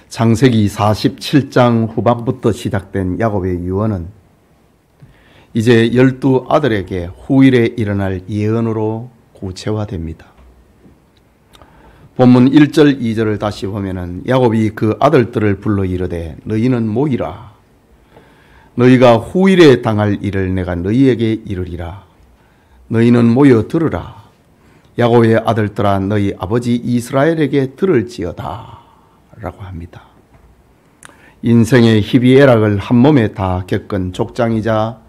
창세기 47장 후반부터 시작된 야곱의 유언은 이제 12아들에게 후일에 일어날 예언으로 구체화됩니다. 본문 1절 2절을 다시 보면은 야곱이 그 아들들을 불러 이르되 너희는 모이라. 너희가 후일에 당할 일을 내가 너희에게 이르리라. 너희는 모여 들으라. 야곱의 아들들아 너희 아버지 이스라엘에게 들을지어다 라고 합니다. 인생의 희비애락을 한 몸에 다 겪은 족장이자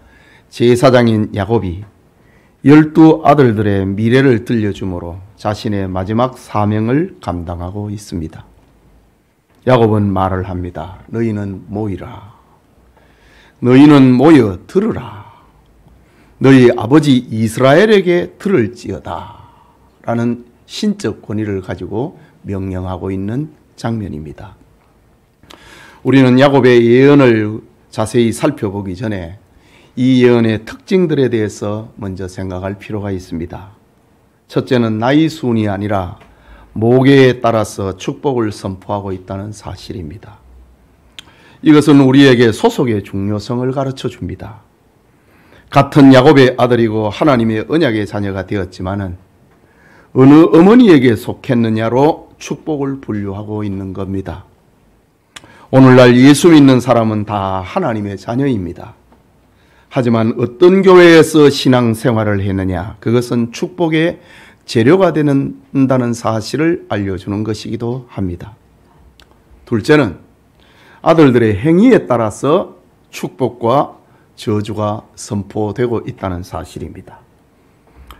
제사장인 야곱이 12아들들의 미래를 들려주므로 자신의 마지막 사명을 감당하고 있습니다. 야곱은 말을 합니다. 너희는 모이라. 너희는 모여 들으라. 너희 아버지 이스라엘에게 들을지어다 라는 신적 권위를 가지고 명령하고 있는 장면입니다. 우리는 야곱의 예언을 자세히 살펴보기 전에 이 예언의 특징들에 대해서 먼저 생각할 필요가 있습니다. 첫째는 나이 순이 아니라 모계에 따라서 축복을 선포하고 있다는 사실입니다. 이것은 우리에게 소속의 중요성을 가르쳐 줍니다. 같은 야곱의 아들이고 하나님의 언약의 자녀가 되었지만은 어느 어머니에게 속했느냐로 축복을 분류하고 있는 겁니다. 오늘날 예수 믿는 사람은 다 하나님의 자녀입니다. 하지만 어떤 교회에서 신앙생활을 했느냐, 그것은 축복의 재료가 된다는 사실을 알려주는 것이기도 합니다. 둘째는 아들들의 행위에 따라서 축복과 저주가 선포되고 있다는 사실입니다.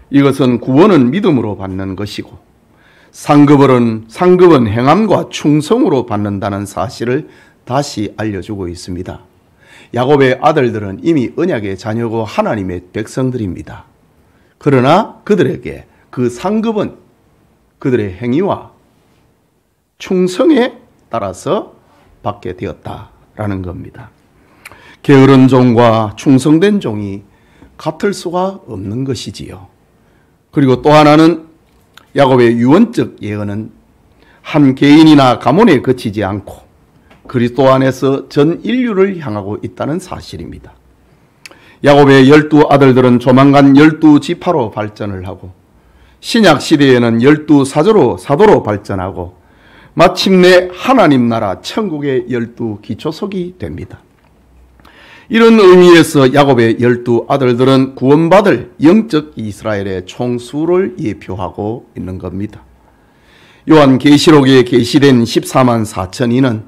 이것은 구원은 믿음으로 받는 것이고 상급은 행함과 충성으로 받는다는 사실을 다시 알려주고 있습니다. 야곱의 아들들은 이미 언약의 자녀고 하나님의 백성들입니다. 그러나 그들에게 그 상급은 그들의 행위와 충성에 따라서 받게 되었다라는 겁니다. 게으른 종과 충성된 종이 같을 수가 없는 것이지요. 그리고 또 하나는 야곱의 유언적 예언은 한 개인이나 가문에 그치지 않고 그리스도 안에서 전 인류를 향하고 있다는 사실입니다. 야곱의 12아들들은 조만간 12지파로 발전을 하고 신약 시대에는 12사도로 발전하고 마침내 하나님 나라 천국의 12기초석이 됩니다. 이런 의미에서 야곱의 12아들들은 구원받을 영적 이스라엘의 총수를 예표하고 있는 겁니다. 요한계시록에 계시된 14만 4천인은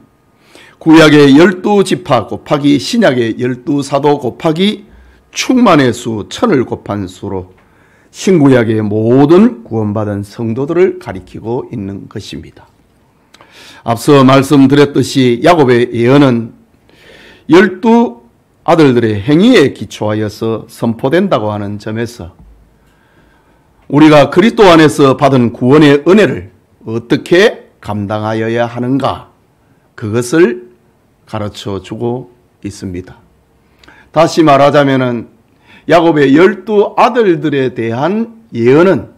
구약의 12지파 곱하기 신약의 12사도 곱하기 충만의 수 1000을 곱한 수로 신구약의 모든 구원받은 성도들을 가리키고 있는 것입니다. 앞서 말씀드렸듯이 야곱의 예언은 12아들들의 행위에 기초하여서 선포된다고 하는 점에서 우리가 그리스도 안에서 받은 구원의 은혜를 어떻게 감당하여야 하는가, 그것을 가르쳐 주고 있습니다. 다시 말하자면은 야곱의 12아들들에 대한 예언은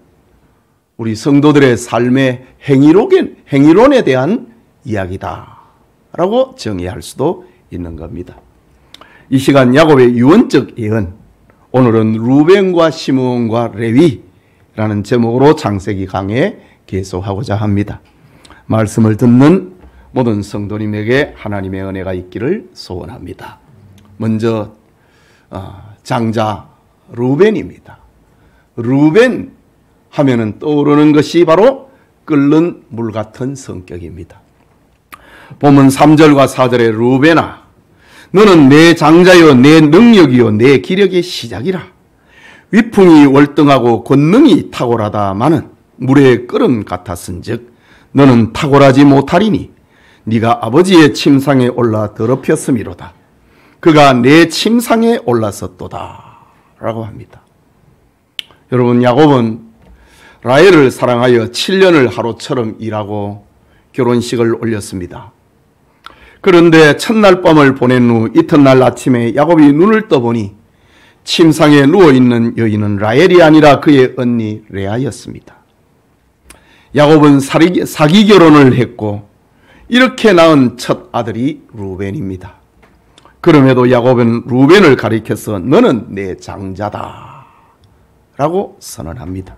우리 성도들의 삶의 행위론에 대한 이야기다라고 정의할 수도 있는 겁니다. 이 시간 야곱의 유언적 예언, 오늘은 루벤과 시므온과 레위라는 제목으로 창세기 강해 계속하고자 합니다. 말씀을 듣는 모든 성도님에게 하나님의 은혜가 있기를 소원합니다. 먼저 장자 루벤입니다. 루벤 하면은 떠오르는 것이 바로 끓는 물 같은 성격입니다. 본문 3절과 4절에 루벤아 너는 내 장자요 내 능력이요 내 기력의 시작이라. 위풍이 월등하고 권능이 탁월하다마는 물의 끓음 같았은즉 너는 탁월하지 못하리니 네가 아버지의 침상에 올라 더럽혔음이로다. 그가 내 침상에 올랐었도다 라고 합니다. 여러분, 야곱은 라헬을 사랑하여 7년을 하루처럼 일하고 결혼식을 올렸습니다. 그런데 첫날 밤을 보낸 후 이튿날 아침에 야곱이 눈을 떠보니 침상에 누워있는 여인은 라헬이 아니라 그의 언니 레아였습니다. 야곱은 사기 결혼을 했고 이렇게 낳은 첫 아들이 루벤입니다. 그럼에도 야곱은 루벤을 가리켜서 너는 내 장자다 라고 선언합니다.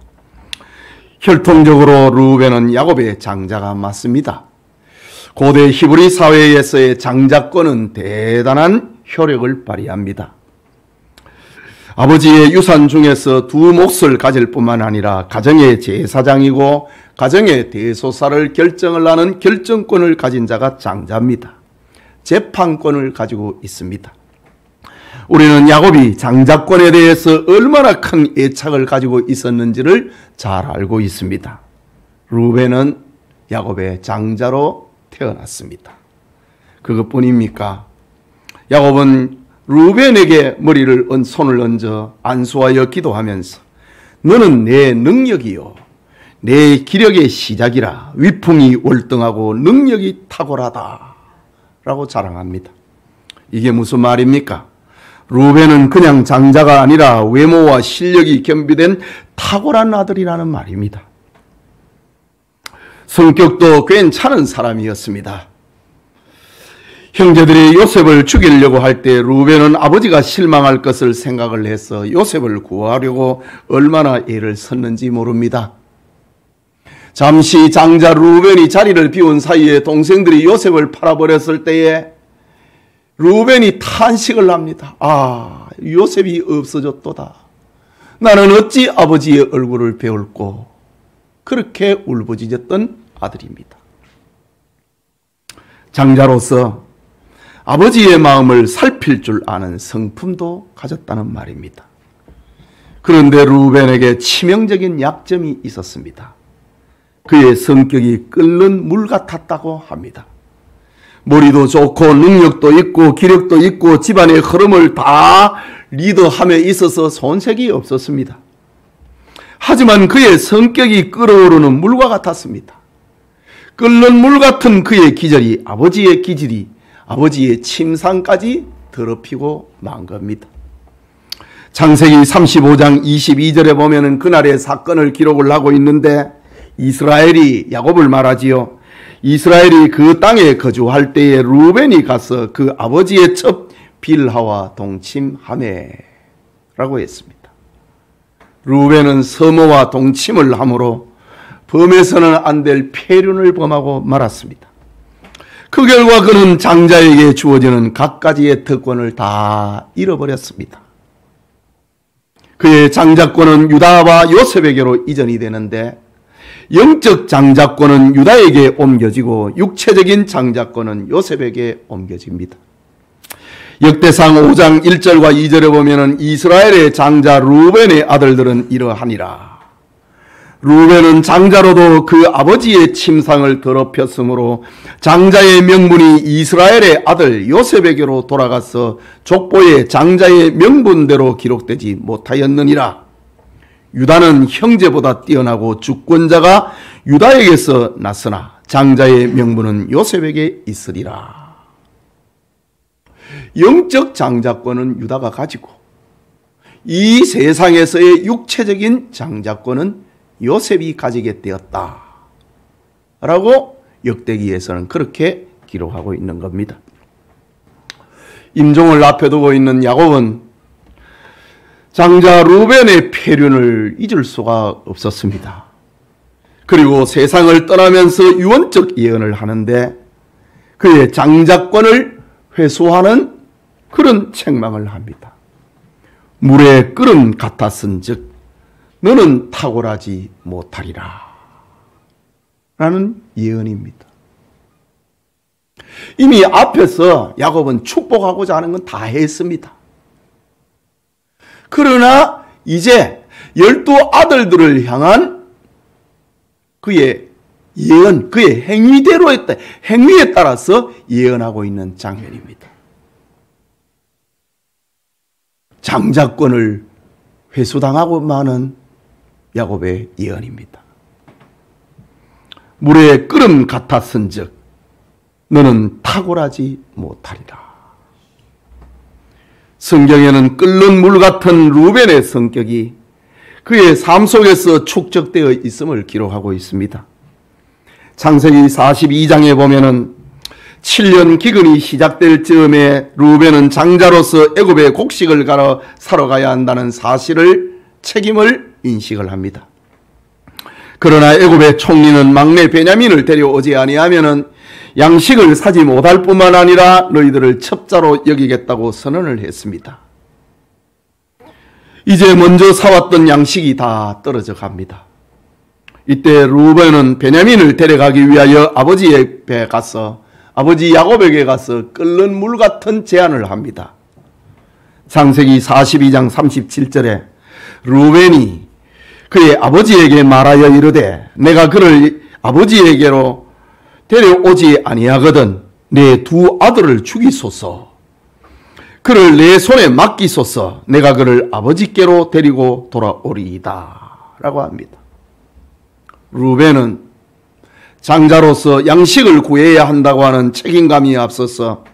혈통적으로 루벤은 야곱의 장자가 맞습니다. 고대 히브리 사회에서의 장자권은 대단한 효력을 발휘합니다. 아버지의 유산 중에서 두 몫을 가질 뿐만 아니라 가정의 제사장이고 가정의 대소사를 결정을 하는 결정권을 가진 자가 장자입니다. 재판권을 가지고 있습니다. 우리는 야곱이 장자권에 대해서 얼마나 큰 애착을 가지고 있었는지를 잘 알고 있습니다. 루벤은 야곱의 장자로 태어났습니다. 그것뿐입니까? 야곱은 루벤에게 손을 얹어 안수하여 기도하면서 너는 내 능력이요 내 기력의 시작이라 위풍이 월등하고 능력이 탁월하다 라고 자랑합니다. 이게 무슨 말입니까? 루벤은 그냥 장자가 아니라 외모와 실력이 겸비된 탁월한 아들이라는 말입니다. 성격도 괜찮은 사람이었습니다. 형제들이 요셉을 죽이려고 할 때 루벤은 아버지가 실망할 것을 생각을 해서 요셉을 구하려고 얼마나 애를 썼는지 모릅니다. 잠시 장자 루벤이 자리를 비운 사이에 동생들이 요셉을 팔아버렸을 때에 루벤이 탄식을 합니다. 아, 요셉이 없어졌도다. 나는 어찌 아버지의 얼굴을 배울꼬. 그렇게 울부짖었던 아들입니다. 장자로서 아버지의 마음을 살필 줄 아는 성품도 가졌다는 말입니다. 그런데 루벤에게 치명적인 약점이 있었습니다. 그의 성격이 끓는 물 같았다고 합니다. 머리도 좋고 능력도 있고 기력도 있고 집안의 흐름을 다 리더함에 있어서 손색이 없었습니다. 하지만 그의 성격이 끓어오르는 물과 같았습니다. 끓는 물 같은 그의 기질이 아버지의 기질이 아버지의 침상까지 더럽히고 만 겁니다. 창세기 35장 22절에 보면은 그날의 사건을 기록을 하고 있는데 이스라엘이 야곱을 말하지요. 이스라엘이 그 땅에 거주할 때에 루벤이 가서 그 아버지의 첩 빌하와 동침하매 라고 했습니다. 루벤은 서모와 동침을 함으로 범해서는 안 될 폐륜을 범하고 말았습니다. 그 결과 그는 장자에게 주어지는 갖가지의 특권을 다 잃어버렸습니다. 그의 장자권은 유다와 요셉에게로 이전이 되는데 영적 장자권은 유다에게 옮겨지고 육체적인 장자권은 요셉에게 옮겨집니다. 역대상 5장 1절과 2절에 보면 이스라엘의 장자 루벤의 아들들은 이러하니라. 루벤은 장자로도 그 아버지의 침상을 더럽혔으므로 장자의 명분이 이스라엘의 아들 요셉에게로 돌아가서 족보에 장자의 명분대로 기록되지 못하였느니라. 유다는 형제보다 뛰어나고 주권자가 유다에게서 났으나 장자의 명분은 요셉에게 있으리라. 영적 장자권은 유다가 가지고 이 세상에서의 육체적인 장자권은 요셉이 가지게 되었다 라고 역대기에서는 그렇게 기록하고 있는 겁니다. 임종을 앞에 두고 있는 야곱은 장자 루벤의 폐륜을 잊을 수가 없었습니다. 그리고 세상을 떠나면서 유언적 예언을 하는데 그의 장자권을 회수하는 그런 책망을 합니다. 물에 끓음 같았은즉 너는 탁월하지 못하리라 라는 예언입니다. 이미 앞에서 야곱은 축복하고자 하는 건 다 했습니다. 그러나 이제 12 아들들을 향한 그의 예언, 그의 행위대로 했다. 행위에 따라서 예언하고 있는 장면입니다. 장자권을 회수당하고 마는 야곱의 예언입니다. 물에 끓음 같았은즉 너는 탁월하지 못하리라. 성경에는 끓는 물 같은 루벤의 성격이 그의 삶 속에서 축적되어 있음을 기록하고 있습니다. 창세기 42장에 보면은 7년 기근이 시작될 즈음에 루벤은 장자로서 애굽의 곡식을 갈아 사러 가야 한다는 사실을 책임을 인식을 합니다. 그러나 애굽의 총리는 막내 베냐민을 데려오지 아니하면은 양식을 사지 못할 뿐만 아니라 너희들을 첩자로 여기겠다고 선언을 했습니다. 이제 먼저 사왔던 양식이 다 떨어져 갑니다. 이때 루벤은 베냐민을 데려가기 위하여 아버지의 배에 가서 아버지 야곱에게 가서 끓는 물 같은 제안을 합니다. 창세기 42장 37절에 루벤이 그의 아버지에게 말하여 이르되 내가 그를 아버지에게로 데려오지 아니하거든 내 두 아들을 죽이소서. 그를 내 손에 맡기소서. 내가 그를 아버지께로 데리고 돌아오리이다 라고 합니다. 루벤은 장자로서 양식을 구해야 한다고 하는 책임감이 앞서서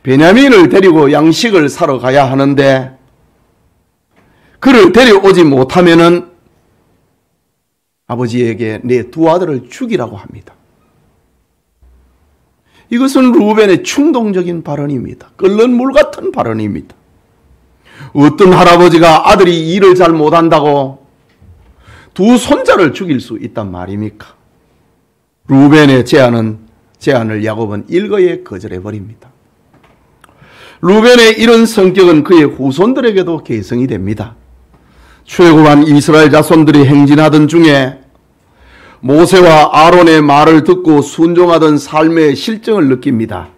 베냐민을 데리고 양식을 사러 가야 하는데 그를 데려오지 못하면은 아버지에게 내 두 아들을 죽이라고 합니다. 이것은 루벤의 충동적인 발언입니다. 끓는 물 같은 발언입니다. 어떤 할아버지가 아들이 일을 잘 못한다고 두 손자를 죽일 수 있단 말입니까? 루벤의 제안을 야곱은 일거에 거절해버립니다. 루벤의 이런 성격은 그의 후손들에게도 계승이 됩니다. 출애굽한 이스라엘 자손들이 행진하던 중에 모세와 아론의 말을 듣고 순종하던 삶의 실정을 느낍니다.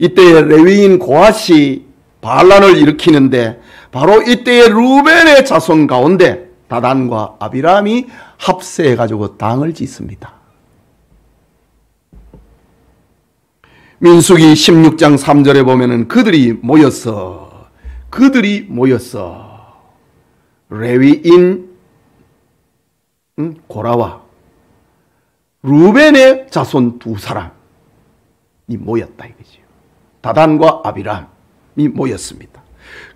이때 레위인 고핫이 반란을 일으키는데 바로 이때의 루벤의 자손 가운데 다단과 아비람이 합세해가지고 당을 짓습니다. 민수기 16장 3절에 보면은 그들이 모였어 레위인 고라와 루벤의 자손 두 사람이 모였다 이거죠. 다단과 아비람이 모였습니다.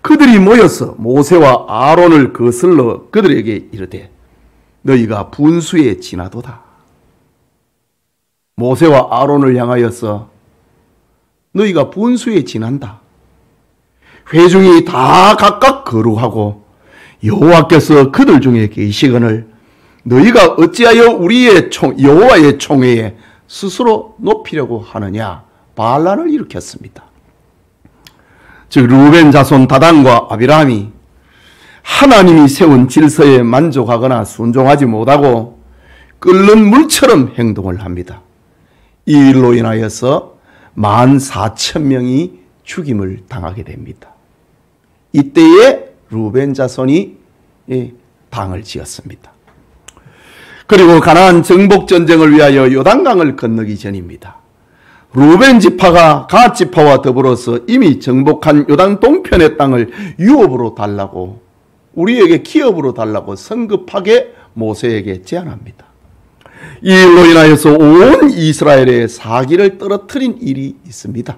그들이 모여서 모세와 아론을 거슬러 그들에게 이르되 너희가 분수에 지나도다. 모세와 아론을 향하여서 너희가 분수에 지난다. 회중이 다 각각 거룩하고 여호와께서 그들 중에 계시거늘 너희가 어찌하여 우리의 여호와의 총회에 스스로 높이려고 하느냐 반란을 일으켰습니다. 즉 루벤 자손 다단과 아비람이 하나님이 세운 질서에 만족하거나 순종하지 못하고 끓는 물처럼 행동을 합니다. 이 일로 인하여서 14,000명이 죽임을 당하게 됩니다. 이때에 루벤 자손이 당을 지었습니다. 그리고 가나안 정복 전쟁을 위하여 요단강을 건너기 전입니다. 루벤 지파가 갓 지파와 더불어서 이미 정복한 요단 동편의 땅을 유업으로 달라고 우리에게 기업으로 달라고 성급하게 모세에게 제안합니다. 이 일로 인하여서 온 이스라엘의 사기를 떨어뜨린 일이 있습니다.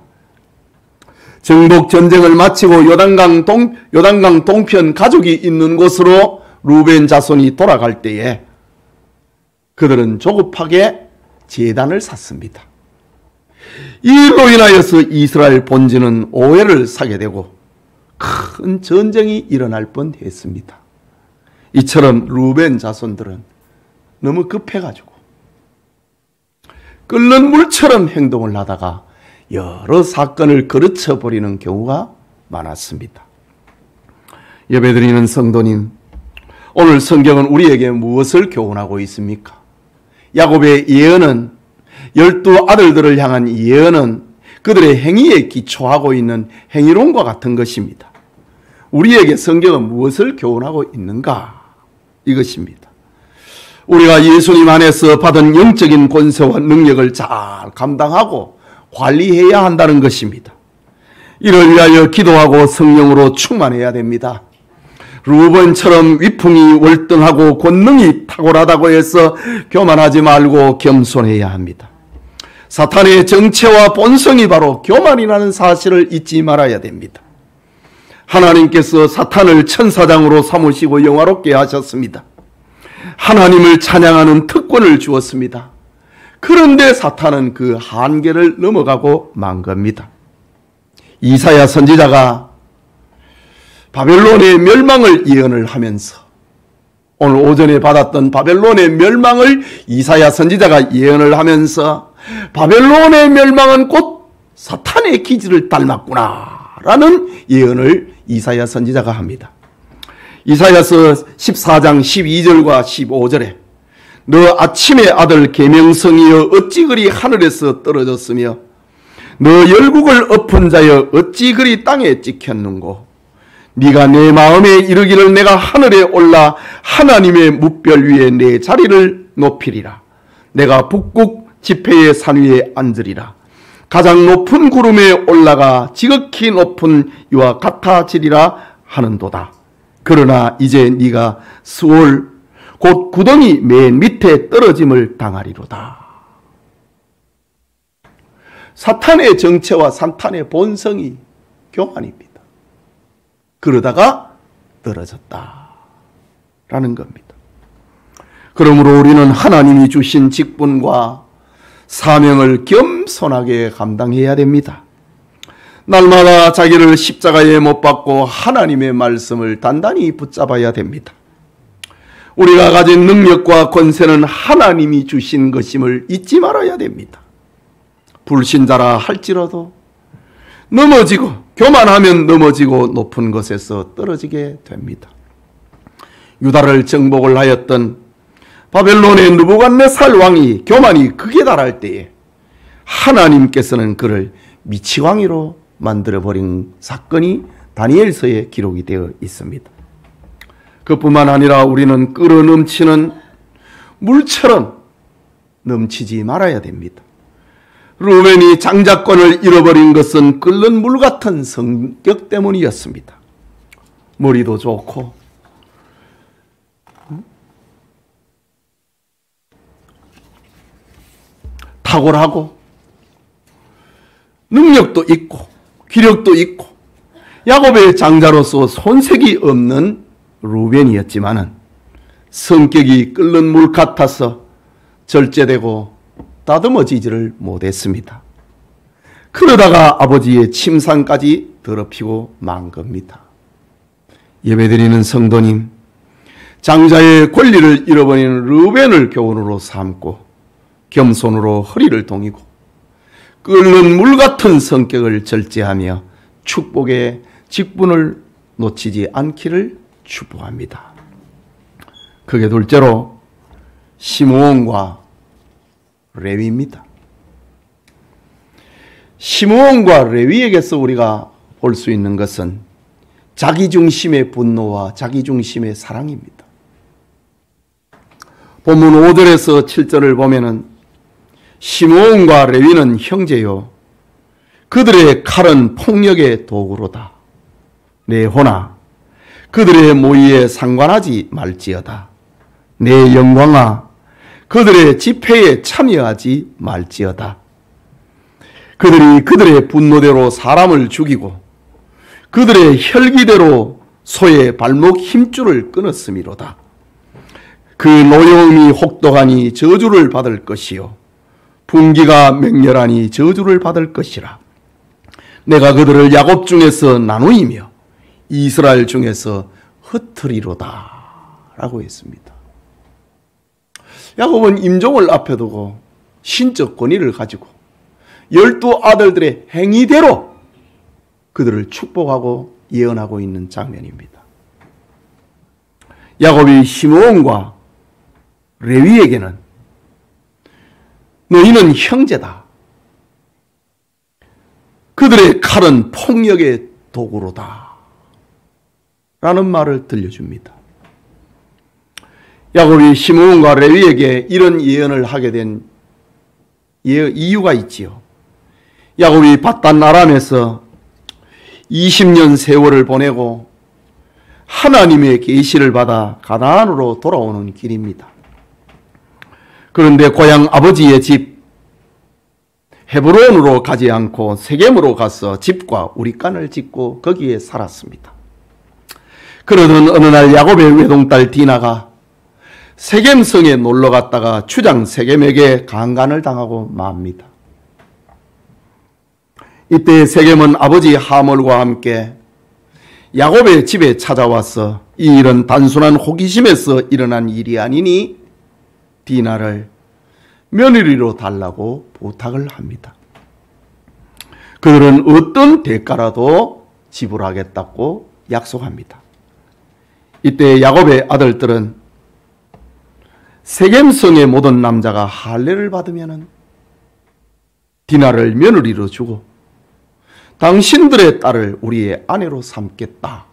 정복 전쟁을 마치고 요단강 동편 가족이 있는 곳으로 루벤 자손이 돌아갈 때에 그들은 조급하게 제단을 샀습니다. 이 일로 인하여서 이스라엘 본진은 오해를 사게 되고 큰 전쟁이 일어날 뻔했습니다. 이처럼 루벤 자손들은 너무 급해가지고 끓는 물처럼 행동을 하다가 여러 사건을 거르쳐버리는 경우가 많았습니다. 예배드리는 성도님, 오늘 성경은 우리에게 무엇을 교훈하고 있습니까? 야곱의 예언은 12 아들들을 향한 예언은 그들의 행위에 기초하고 있는 행위론과 같은 것입니다. 우리에게 성경은 무엇을 교훈하고 있는가? 이것입니다. 우리가 예수님 안에서 받은 영적인 권세와 능력을 잘 감당하고 관리해야 한다는 것입니다. 이를 위하여 기도하고 성령으로 충만해야 됩니다. 루벤처럼 위풍이 월등하고 권능이 탁월하다고 해서 교만하지 말고 겸손해야 합니다. 사탄의 정체와 본성이 바로 교만이라는 사실을 잊지 말아야 됩니다. 하나님께서 사탄을 천사장으로 삼으시고 영화롭게 하셨습니다. 하나님을 찬양하는 특권을 주었습니다. 그런데 사탄은 그 한계를 넘어가고 만 겁니다. 이사야 선지자가 바벨론의 멸망을 예언을 하면서 오늘 오전에 받았던 바벨론의 멸망을 이사야 선지자가 예언을 하면서 바벨론의 멸망은 곧 사탄의 기질을 닮았구나 라는 예언을 이사야 선지자가 합니다. 이사야서 14장 12절과 15절에 너 아침의 아들 계명성이여 어찌 그리 하늘에서 떨어졌으며 너 열국을 엎은 자여 어찌 그리 땅에 찍혔는고 네가 내 마음에 이르기를 내가 하늘에 올라 하나님의 뭇별 위에 내 자리를 높이리라. 내가 북극 지폐의 산 위에 앉으리라. 가장 높은 구름에 올라가 지극히 높은 이와 같아지리라 하는도다. 그러나 이제 네가 스올 곧 구덩이 맨 밑에 떨어짐을 당하리로다. 사탄의 정체와 사탄의 본성이 교만입니다. 그러다가 떨어졌다라는 겁니다. 그러므로 우리는 하나님이 주신 직분과 사명을 겸손하게 감당해야 됩니다. 날마다 자기를 십자가에 못 박고 하나님의 말씀을 단단히 붙잡아야 됩니다. 우리가 가진 능력과 권세는 하나님이 주신 것임을 잊지 말아야 됩니다. 불신자라 할지라도 넘어지고 교만하면 넘어지고 높은 곳에서 떨어지게 됩니다. 유다를 정복을 하였던 바벨론의 느부갓네살 왕이 교만이 극에 달할 때에 하나님께서는 그를 미치광이로 만들어버린 사건이 다니엘서에 기록이 되어 있습니다. 그뿐만 아니라 우리는 끓어넘치는 물처럼 넘치지 말아야 됩니다. 루벤이 장자권을 잃어버린 것은 끓는 물 같은 성격 때문이었습니다. 머리도 좋고 탁월하고 능력도 있고 기력도 있고 야곱의 장자로서 손색이 없는 루벤이었지만은 성격이 끓는 물 같아서 절제되고 다듬어지지를 못했습니다. 그러다가 아버지의 침상까지 더럽히고 만 겁니다. 예배드리는 성도님, 장자의 권리를 잃어버린 르벤을 교훈으로 삼고 겸손으로 허리를 동이고 끓는 물 같은 성격을 절제하며 축복의 직분을 놓치지 않기를 축복합니다. 그게 둘째로 시므온과 레위입니다. 시므온과 레위에게서 우리가 볼 수 있는 것은 자기중심의 분노와 자기중심의 사랑입니다. 본문 5절에서 7절을 보면은 시므온과 레위는 형제요 그들의 칼은 폭력의 도구로다. 내 호나 그들의 모의에 상관하지 말지어다. 내 영광아 그들의 집회에 참여하지 말지어다. 그들이 그들의 분노대로 사람을 죽이고 그들의 혈기대로 소의 발목 힘줄을 끊었음이로다. 그 노여움이 혹독하니 저주를 받을 것이요 분기가 맹렬하니 저주를 받을 것이라. 내가 그들을 야곱 중에서 나누이며 이스라엘 중에서 흩으리로다 라고 했습니다. 야곱은 임종을 앞에 두고 신적 권위를 가지고 12 아들들의 행위대로 그들을 축복하고 예언하고 있는 장면입니다. 야곱이 시므온과 레위에게는 너희는 형제다. 그들의 칼은 폭력의 도구로다. 라는 말을 들려줍니다. 야곱이 시므온과 레위에게 이런 예언을 하게 된 이유가 있지요. 야곱이 밧단 아람에서 20년 세월을 보내고 하나님의 계시를 받아 가나안으로 돌아오는 길입니다. 그런데 고향 아버지의 집 헤브론으로 가지 않고 세겜으로 가서 집과 우리간을 짓고 거기에 살았습니다. 그러던 어느 날 야곱의 외동딸 디나가 세겜성에 놀러 갔다가 주장 세겜에게 강간을 당하고 맙니다. 이때 세겜은 아버지 하몰과 함께 야곱의 집에 찾아와서 이 일은 단순한 호기심에서 일어난 일이 아니니 디나를 며느리로 달라고 부탁을 합니다. 그들은 어떤 대가라도 지불하겠다고 약속합니다. 이때 야곱의 아들들은 세겜성의 모든 남자가 할례를 받으면 디나를 며느리로 주고 당신들의 딸을 우리의 아내로 삼겠다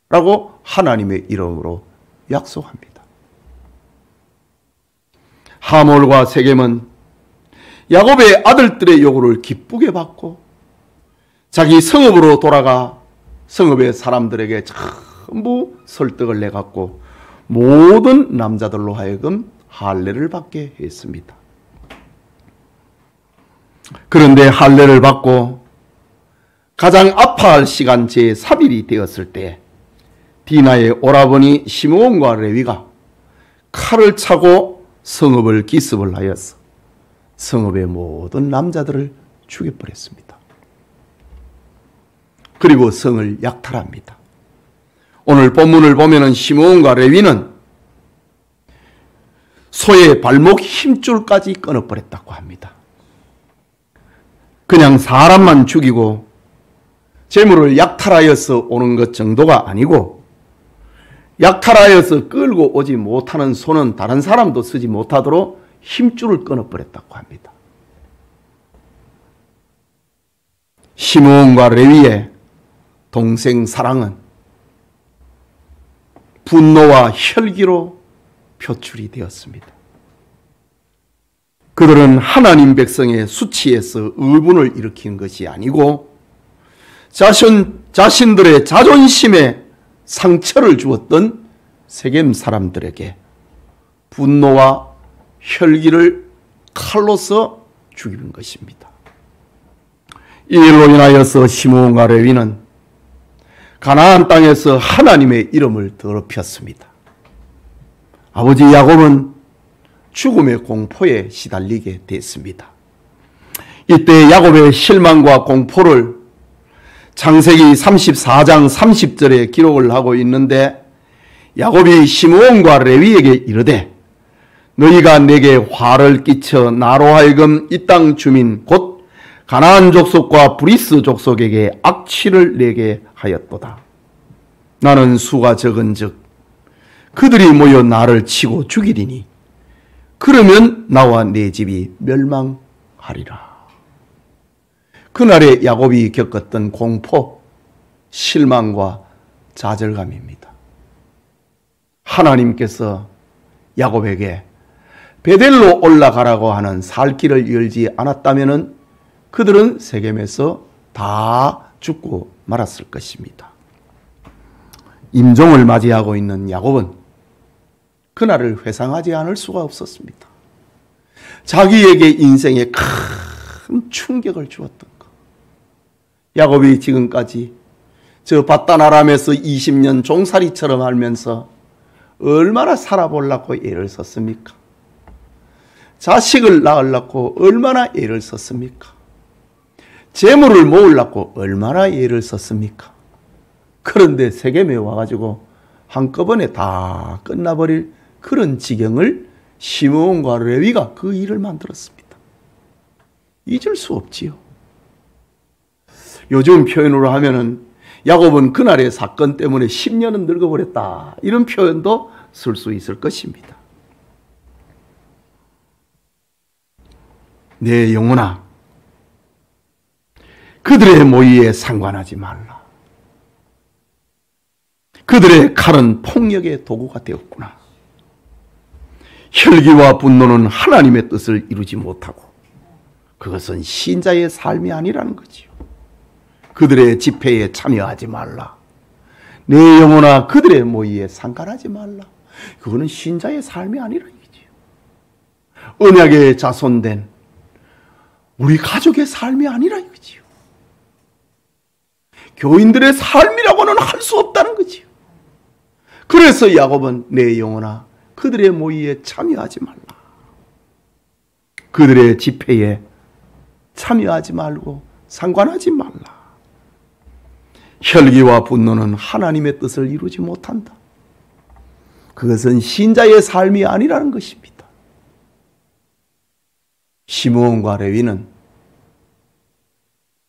라고 하나님의 이름으로 약속합니다. 하몰과 세겜은 야곱의 아들들의 요구를 기쁘게 받고 자기 성읍으로 돌아가 성읍의 사람들에게 전부 설득을 내갖고 모든 남자들로 하여금 할례를 받게 했습니다. 그런데 할례를 받고 가장 아파할 시간 제3일이 되었을 때 디나의 오라버니 시므온과 레위가 칼을 차고 성읍을 기습을 하여서 성읍의 모든 남자들을 죽여버렸습니다. 그리고 성을 약탈합니다. 오늘 본문을 보면은 시므온과 레위는 소의 발목 힘줄까지 끊어버렸다고 합니다. 그냥 사람만 죽이고 재물을 약탈하여서 오는 것 정도가 아니고 약탈하여서 끌고 오지 못하는 소는 다른 사람도 쓰지 못하도록 힘줄을 끊어버렸다고 합니다. 시므온과 레위의 동생 사랑은 분노와 혈기로 표출이 되었습니다. 그들은 하나님 백성의 수치에서 의분을 일으킨 것이 아니고 자신들의 자존심에 상처를 주었던 세겜 사람들에게 분노와 혈기를 칼로서 죽이는 것입니다. 이 일로 인하여서 시므온과 레위는 가나안 땅에서 하나님의 이름을 더럽혔습니다. 아버지 야곱은 죽음의 공포에 시달리게 됐습니다. 이때 야곱의 실망과 공포를 창세기 34장 30절에 기록을 하고 있는데 야곱이 시므온과 레위에게 이르되 너희가 내게 화를 끼쳐 나로 하여금 이 땅 주민 곧 가나안 족속과 브리스 족속에게 악취를 내게 하였도다. 나는 수가 적은즉 그들이 모여 나를 치고 죽이리니 그러면 나와 내 집이 멸망하리라. 그날에 야곱이 겪었던 공포, 실망과 좌절감입니다. 하나님께서 야곱에게 베델로 올라가라고 하는 살 길을 열지 않았다면 그들은 세겜에서 다 죽고 말았을 것입니다. 임종을 맞이하고 있는 야곱은 그날을 회상하지 않을 수가 없었습니다. 자기에게 인생에 큰 충격을 주었던 것. 야곱이 지금까지 저 바단 아람에서 20년 종살이처럼 알면서 얼마나 살아보려고 애를 썼습니까? 자식을 낳으려고 얼마나 애를 썼습니까? 재물을 모으려고 얼마나 애를 썼습니까? 그런데 세겜에 와가지고 한꺼번에 다 끝나버릴 그런 지경을 시므온과 레위가 그 일을 만들었습니다. 잊을 수 없지요. 요즘 표현으로 하면은 야곱은 그날의 사건 때문에 10년은 늙어버렸다. 이런 표현도 쓸 수 있을 것입니다. 내 영혼아, 그들의 모의에 상관하지 말라. 그들의 칼은 폭력의 도구가 되었구나. 혈기와 분노는 하나님의 뜻을 이루지 못하고 그것은 신자의 삶이 아니라는 거지요. 그들의 집회에 참여하지 말라. 내 영혼아 그들의 모의에 상관하지 말라. 그거는 신자의 삶이 아니라는 거지요. 언약의 자손된 우리 가족의 삶이 아니라는 거지요. 교인들의 삶이라고는 할 수 없다는 거지요. 그래서 야곱은 내 영혼아 그들의 모의에 참여하지 말라. 그들의 집회에 참여하지 말고 상관하지 말라. 혈기와 분노는 하나님의 뜻을 이루지 못한다. 그것은 신자의 삶이 아니라는 것입니다. 시므온과 레위는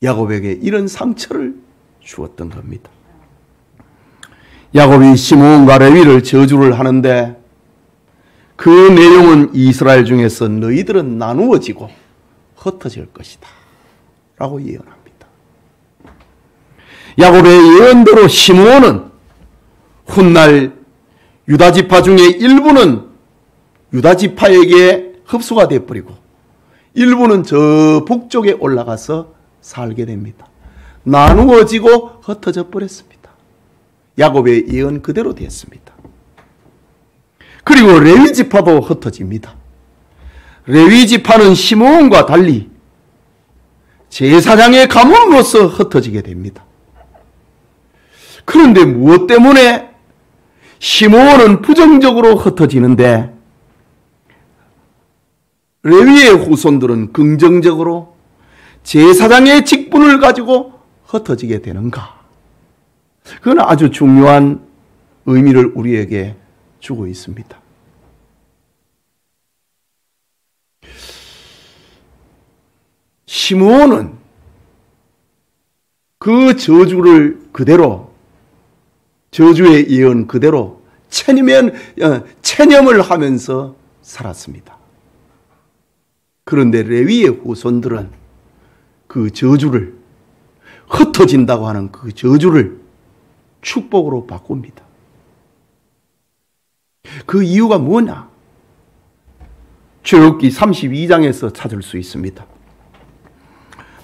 야곱에게 이런 상처를 주었던 겁니다. 야곱이 시므온과 레위를 저주를 하는데 그 내용은 이스라엘 중에서 너희들은 나누어지고 흩어질 것이다 라고 예언합니다. 야곱의 예언대로 시므온은 훗날 유다지파 중에 일부는 유다지파에게 흡수가 되어버리고 일부는 저 북쪽에 올라가서 살게 됩니다. 나누어지고 흩어져 버렸습니다. 야곱의 예언 그대로 됐습니다. 그리고 레위지파도 흩어집니다. 레위지파는 시므온과 달리 제사장의 가문으로서 흩어지게 됩니다. 그런데 무엇 때문에 시므온은 부정적으로 흩어지는데 레위의 후손들은 긍정적으로 제사장의 직분을 가지고 흩어지게 되는가? 그건 아주 중요한 의미를 우리에게 주고 있습니다. 시므온은 그 저주를 그대로, 저주의 예언 그대로 체념을 하면서 살았습니다. 그런데 레위의 후손들은 그 저주를, 흩어진다고 하는 그 저주를 축복으로 바꿉니다. 그 이유가 뭐냐? 출애굽기 32장에서 찾을 수 있습니다.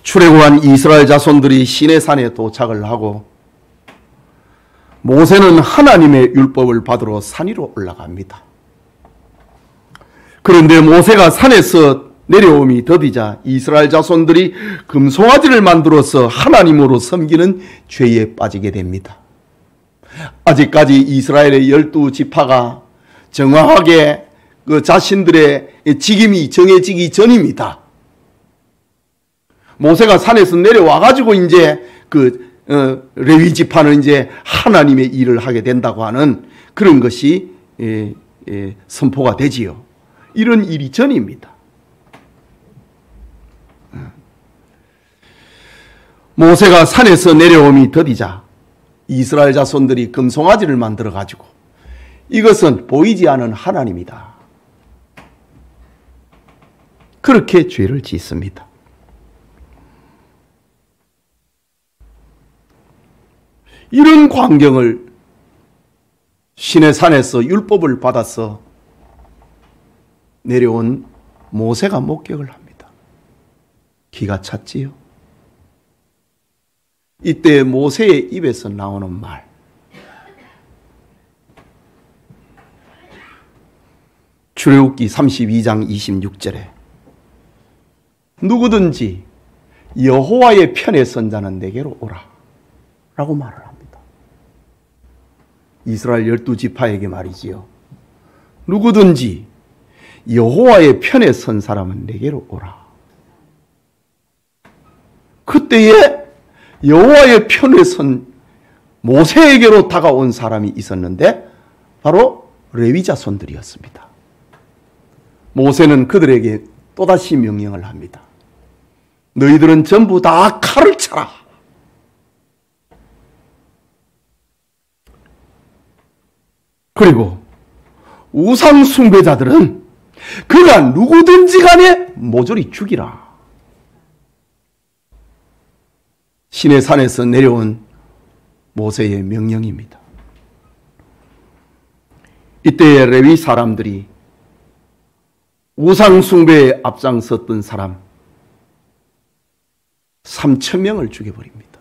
출애굽한 이스라엘 자손들이 시내산에 도착을 하고 모세는 하나님의 율법을 받으러 산 위로 올라갑니다. 그런데 모세가 산에서 내려옴이 더디자 이스라엘 자손들이 금송아지를 만들어서 하나님으로 섬기는 죄에 빠지게 됩니다. 아직까지 이스라엘의 12지파가 정확하게 그 자신들의 직임이 정해지기 전입니다. 모세가 산에서 내려와가지고 이제 레위 지파는 이제 하나님의 일을 하게 된다고 하는 그런 것이 선포가 되지요. 이런 일이 전입니다. 모세가 산에서 내려옴이 더디자 이스라엘 자손들이 금송아지를 만들어 가지고 이것은 보이지 않는 하나님이다. 그렇게 죄를 짓습니다. 이런 광경을 시내산에서 율법을 받아서 내려온 모세가 목격을 합니다. 기가 찼지요. 이때 모세의 입에서 나오는 말, 출애굽기 32장 26절에 누구든지 여호와의 편에 선 자는 내게로 오라 라고 말을 합니다. 이스라엘 12지파에게 말이지요. 누구든지 여호와의 편에 선 사람은 내게로 오라. 그때에 여호와의 편에 선 모세에게로 다가온 사람이 있었는데 바로 레위 자손들이었습니다. 모세는 그들에게 또다시 명령을 합니다. 너희들은 전부 다 칼을 차라. 그리고 우상 숭배자들은 그가 누구든지 간에 모조리 죽이라. 시내산에서 내려온 모세의 명령입니다. 이때의 레위 사람들이 우상 숭배에 앞장섰던 사람 3,000명을 죽여버립니다.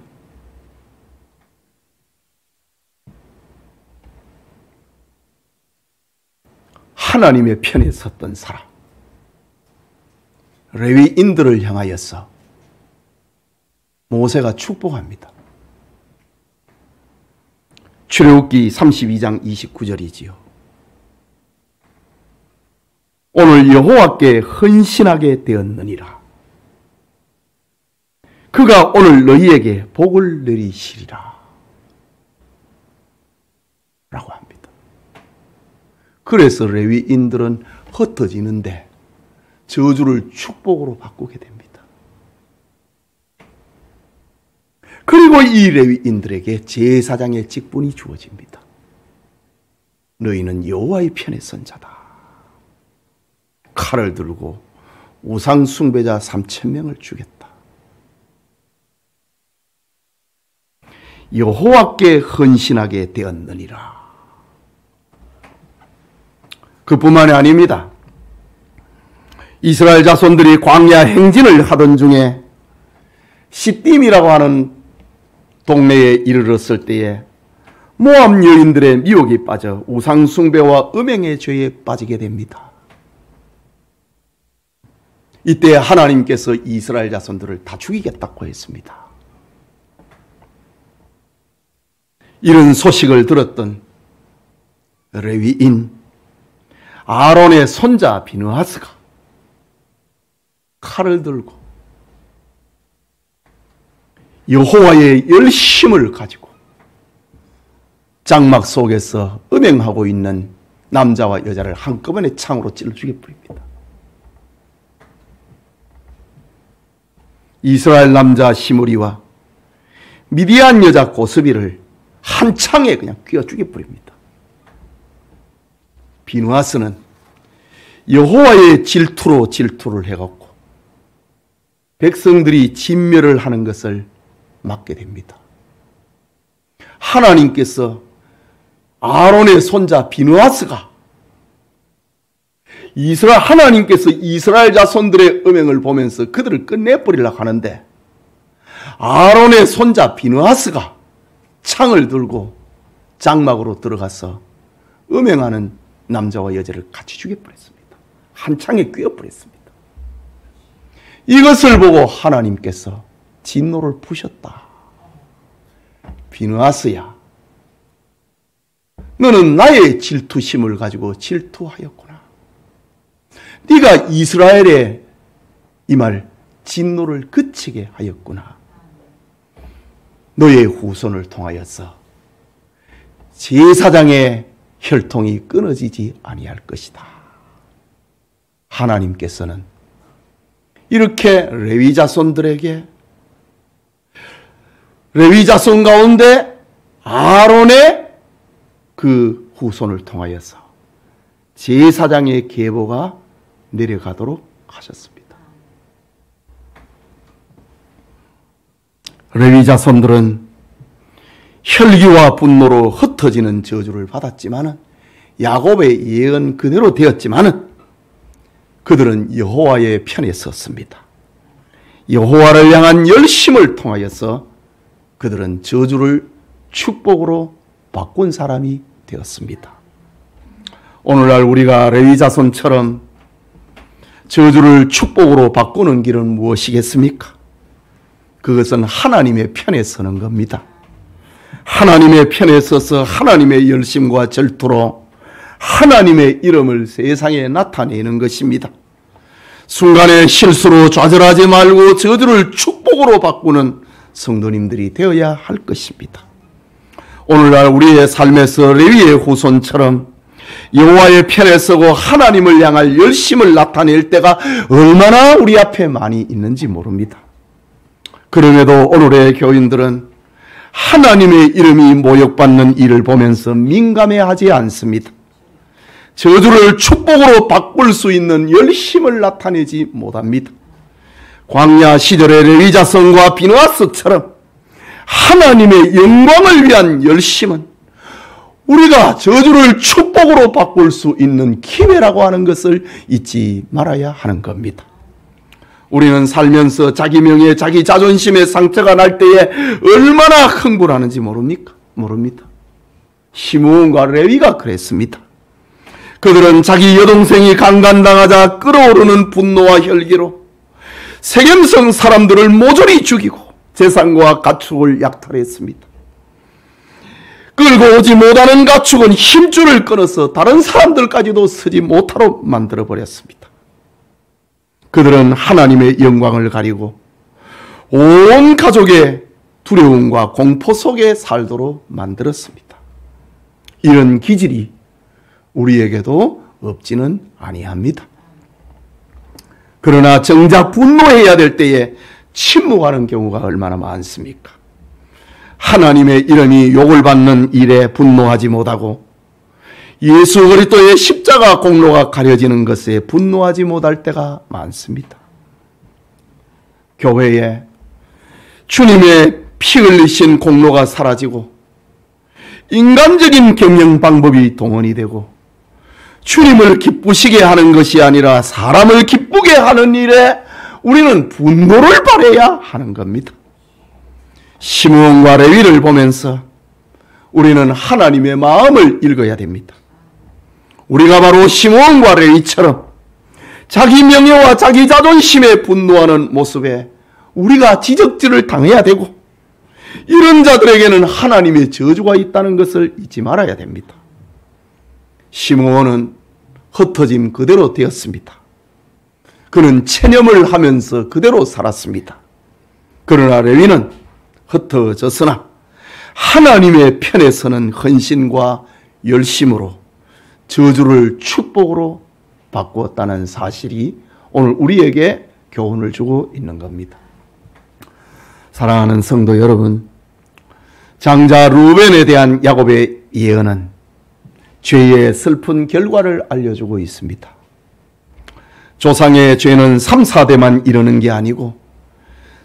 하나님의 편에 섰던 사람, 레위인들을 향하여서 모세가 축복합니다. 출애굽기 32장 29절이지요. 오늘 여호와께 헌신하게 되었느니라. 그가 오늘 너희에게 복을 내리시리라 라고 합니다. 그래서 레위인들은 흩어지는데 저주를 축복으로 바꾸게 됩니다. 그리고 이 레위인들에게 제사장의 직분이 주어집니다. 너희는 여호와의 편에 선 자다. 칼을 들고 우상 숭배자 3,000명을 죽였다. 여호와께 헌신하게 되었느니라. 그뿐만이 아닙니다. 이스라엘 자손들이 광야 행진을 하던 중에 시딤이라고 하는 동네에 이르렀을 때에 모압 여인들의 미혹이 빠져 우상 숭배와 음행의 죄에 빠지게 됩니다. 이때 하나님께서 이스라엘 자손들을 다 죽이겠다고 했습니다. 이런 소식을 들었던 레위인 아론의 손자 비느하스가 칼을 들고 여호와의 열심을 가지고 장막 속에서 음행하고 있는 남자와 여자를 한꺼번에 창으로 찔러 죽여버립니다. 이스라엘 남자 시므리와 미디안 여자 고스비를 한 창에 그냥 꿰어 죽여버립니다. 비느하스는 여호와의 질투로 질투를 해갖고 백성들이 진멸을 하는 것을 막게 됩니다. 하나님께서 아론의 손자 비느하스가 하나님께서 이스라엘 자손들의 음행을 보면서 그들을 끝내버리려고 하는데 아론의 손자 비느하스가 창을 들고 장막으로 들어가서 음행하는 남자와 여자를 같이 죽여버렸습니다. 한 창에 꿰어버렸습니다. 이것을 보고 하나님께서 진노를 푸셨다. 비느하스야, 너는 나의 질투심을 가지고 질투하였구나. 네가 이스라엘의 이 말 진노를 그치게 하였구나. 너의 후손을 통하여서 제사장의 혈통이 끊어지지 아니할 것이다. 하나님께서는 이렇게 레위 자손들에게 레위 자손 가운데 아론의 그 후손을 통하여서 제사장의 계보가 내려가도록 하셨습니다. 레위 자손들은 혈기와 분노로 흩어지는 저주를 받았지만 야곱의 예언 그대로 되었지만 그들은 여호와의 편에 섰습니다. 여호와를 향한 열심을 통하여서 그들은 저주를 축복으로 바꾼 사람이 되었습니다. 오늘날 우리가 레위 자손처럼 저주를 축복으로 바꾸는 길은 무엇이겠습니까? 그것은 하나님의 편에 서는 겁니다. 하나님의 편에 서서 하나님의 열심과 절투로 하나님의 이름을 세상에 나타내는 것입니다. 순간의 실수로 좌절하지 말고 저주를 축복으로 바꾸는 성도님들이 되어야 할 것입니다. 오늘날 우리의 삶에서 레위의 후손처럼 여호와의 편에 서고 하나님을 향할 열심을 나타낼 때가 얼마나 우리 앞에 많이 있는지 모릅니다. 그럼에도 오늘의 교인들은 하나님의 이름이 모욕받는 일을 보면서 민감해하지 않습니다. 저주를 축복으로 바꿀 수 있는 열심을 나타내지 못합니다. 광야 시절의 레위 자손과 비느하스처럼 하나님의 영광을 위한 열심은 우리가 저주를 축복으로 바꿀 수 있는 기회라고 하는 것을 잊지 말아야 하는 겁니다. 우리는 살면서 자기 명예, 자기 자존심의 상처가 날 때에 얼마나 흥분하는지 모릅니까? 모릅니다. 시므온과 레위가 그랬습니다. 그들은 자기 여동생이 강간당하자 끓어오르는 분노와 혈기로 세겜성 사람들을 모조리 죽이고 재산과 가축을 약탈했습니다. 끌고 오지 못하는 가축은 힘줄을 끊어서 다른 사람들까지도 서지 못하러 만들어 버렸습니다. 그들은 하나님의 영광을 가리고 온 가족의 두려움과 공포 속에 살도록 만들었습니다. 이런 기질이 우리에게도 없지는 아니합니다. 그러나 정작 분노해야 될 때에 침묵하는 경우가 얼마나 많습니까? 하나님의 이름이 욕을 받는 일에 분노하지 못하고 예수 그리스도의 십자가 공로가 가려지는 것에 분노하지 못할 때가 많습니다. 교회에 주님의 피 흘리신 공로가 사라지고 인간적인 경영 방법이 동원이 되고 주님을 기쁘시게 하는 것이 아니라 사람을 기쁘게 하는 일에 우리는 분노를 발해야 하는 겁니다. 시므온과 레위를 보면서 우리는 하나님의 마음을 읽어야 됩니다. 우리가 바로 시므온과 레위처럼 자기 명예와 자기 자존심에 분노하는 모습에 우리가 지적질을 당해야 되고, 이런 자들에게는 하나님의 저주가 있다는 것을 잊지 말아야 됩니다. 시므온은 흩어짐 그대로 되었습니다. 그는 체념을 하면서 그대로 살았습니다. 그러나 레위는 흩어졌으나 하나님의 편에 서는 헌신과 열심으로 저주를 축복으로 바꾸었다는 사실이 오늘 우리에게 교훈을 주고 있는 겁니다. 사랑하는 성도 여러분, 장자 루벤에 대한 야곱의 예언은 죄의 슬픈 결과를 알려주고 있습니다. 조상의 죄는 3, 4대만 이르는 게 아니고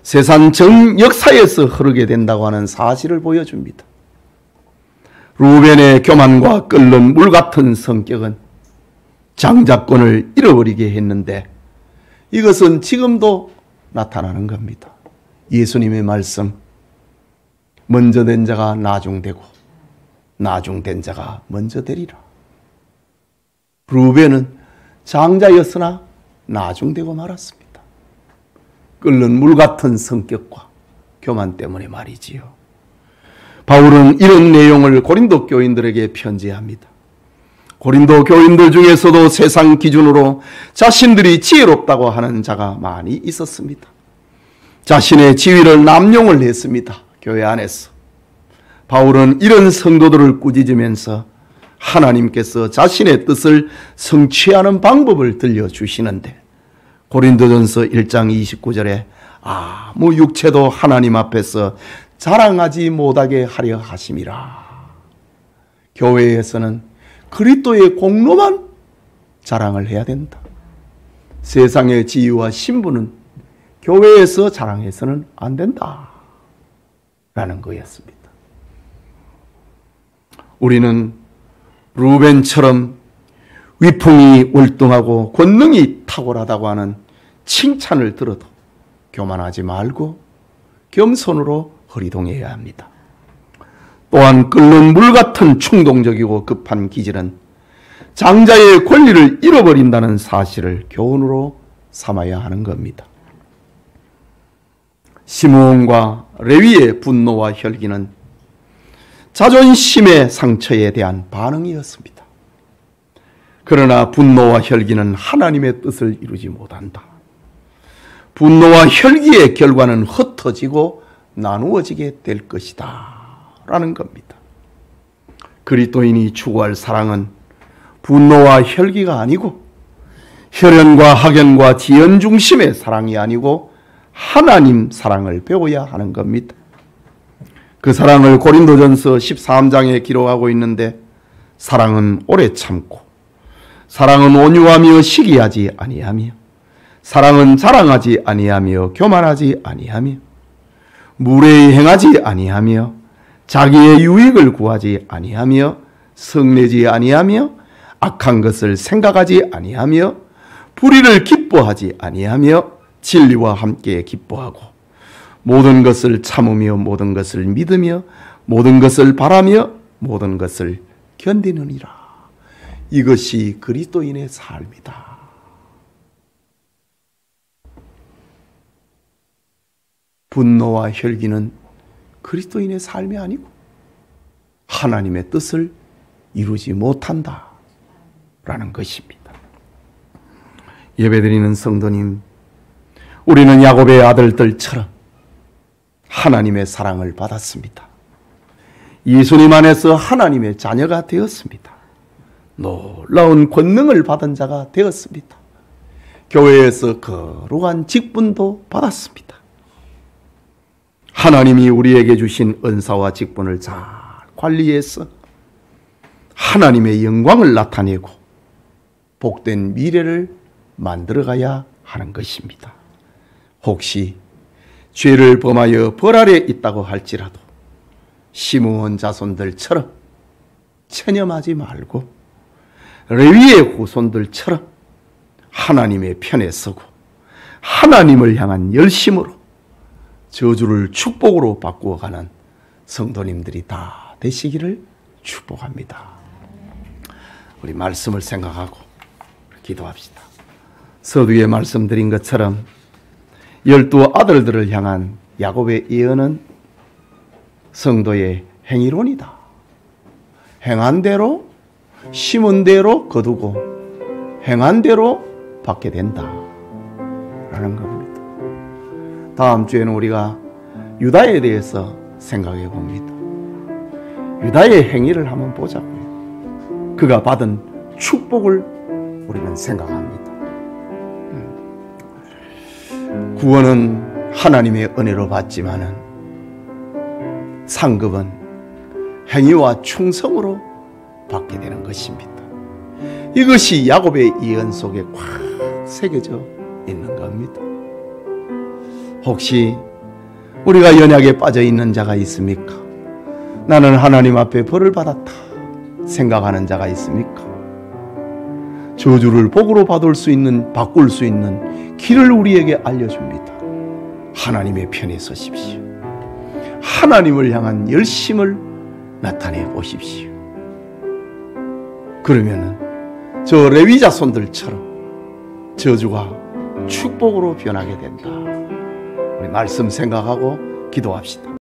세상 전 역사에서 흐르게 된다고 하는 사실을 보여줍니다. 루벤의 교만과 끓는 물 같은 성격은 장자권을 잃어버리게 했는데 이것은 지금도 나타나는 겁니다. 예수님의 말씀, 먼저 된 자가 나중되고 나중된 자가 먼저 되리라. 루벤은 장자였으나 나중되고 말았습니다. 끓는 물 같은 성격과 교만 때문에 말이지요. 바울은 이런 내용을 고린도 교인들에게 편지합니다. 고린도 교인들 중에서도 세상 기준으로 자신들이 지혜롭다고 하는 자가 많이 있었습니다. 자신의 지위를 남용을 했습니다. 교회 안에서. 바울은 이런 성도들을 꾸짖으면서 하나님께서 자신의 뜻을 성취하는 방법을 들려주시는데, 고린도전서 1장 29절에 아무 육체도 하나님 앞에서 자랑하지 못하게 하려 하심이라. 교회에서는 그리스도의 공로만 자랑을 해야 된다. 세상의 지위와 신분은 교회에서 자랑해서는 안 된다 라는 거였습니다. 우리는 루벤처럼 위풍이 월등하고 권능이 탁월하다고 하는 칭찬을 들어도 교만하지 말고 겸손으로 허리동해야 합니다. 또한 끓는 물 같은 충동적이고 급한 기질은 장자의 권리를 잃어버린다는 사실을 교훈으로 삼아야 하는 겁니다. 시므온과 레위의 분노와 혈기는 자존심의 상처에 대한 반응이었습니다. 그러나 분노와 혈기는 하나님의 뜻을 이루지 못한다. 분노와 혈기의 결과는 흩어지고 나누어지게 될 것이다 라는 겁니다. 그리스도인이 추구할 사랑은 분노와 혈기가 아니고 혈연과 학연과 지연 중심의 사랑이 아니고 하나님 사랑을 배워야 하는 겁니다. 그 사랑을 고린도전서 13장에 기록하고 있는데, 사랑은 오래 참고 사랑은 온유하며 시기하지 아니하며 사랑은 자랑하지 아니하며 교만하지 아니하며 무례히 행하지 아니하며 자기의 유익을 구하지 아니하며 성내지 아니하며 악한 것을 생각하지 아니하며 불의를 기뻐하지 아니하며 진리와 함께 기뻐하고 모든 것을 참으며 모든 것을 믿으며 모든 것을 바라며 모든 것을 견디느니라. 이것이 그리스도인의 삶이다. 분노와 혈기는 그리스도인의 삶이 아니고 하나님의 뜻을 이루지 못한다 라는 것입니다. 예배드리는 성도님, 우리는 야곱의 아들들처럼 하나님의 사랑을 받았습니다. 예수님 안에서 하나님의 자녀가 되었습니다. 놀라운 권능을 받은 자가 되었습니다. 교회에서 거룩한 직분도 받았습니다. 하나님이 우리에게 주신 은사와 직분을 잘 관리해서 하나님의 영광을 나타내고 복된 미래를 만들어가야 하는 것입니다. 혹시 죄를 범하여 벌 아래 있다고 할지라도 시므온 자손들처럼 체념하지 말고 레위의 후손들처럼 하나님의 편에 서고 하나님을 향한 열심으로 저주를 축복으로 바꾸어가는 성도님들이 다 되시기를 축복합니다. 우리 말씀을 생각하고 기도합시다. 서두에 말씀드린 것처럼 12 아들들을 향한 야곱의 예언은 성도의 행위론이다. 행한 대로 심은 대로 거두고 행한 대로 받게 된다 라는 겁니다. 다음 주에는 우리가 유다에 대해서 생각해 봅니다. 유다의 행위를 한번 보자고요. 그가 받은 축복을 우리는 생각합니다. 구원은 하나님의 은혜로 받지만은 상급은 행위와 충성으로 받게 되는 것입니다. 이것이 야곱의 예언 속에 꽉 새겨져 있는 겁니다. 혹시 우리가 연약에 빠져 있는 자가 있습니까? 나는 하나님 앞에 벌을 받았다 생각하는 자가 있습니까? 저주를 복으로 바꿀 수 있는 길을 우리에게 알려줍니다. 하나님의 편에 서십시오. 하나님을 향한 열심을 나타내 보십시오. 그러면은 저 레위 자손들처럼 저주가 축복으로 변하게 된다. 우리 말씀 생각하고 기도합시다.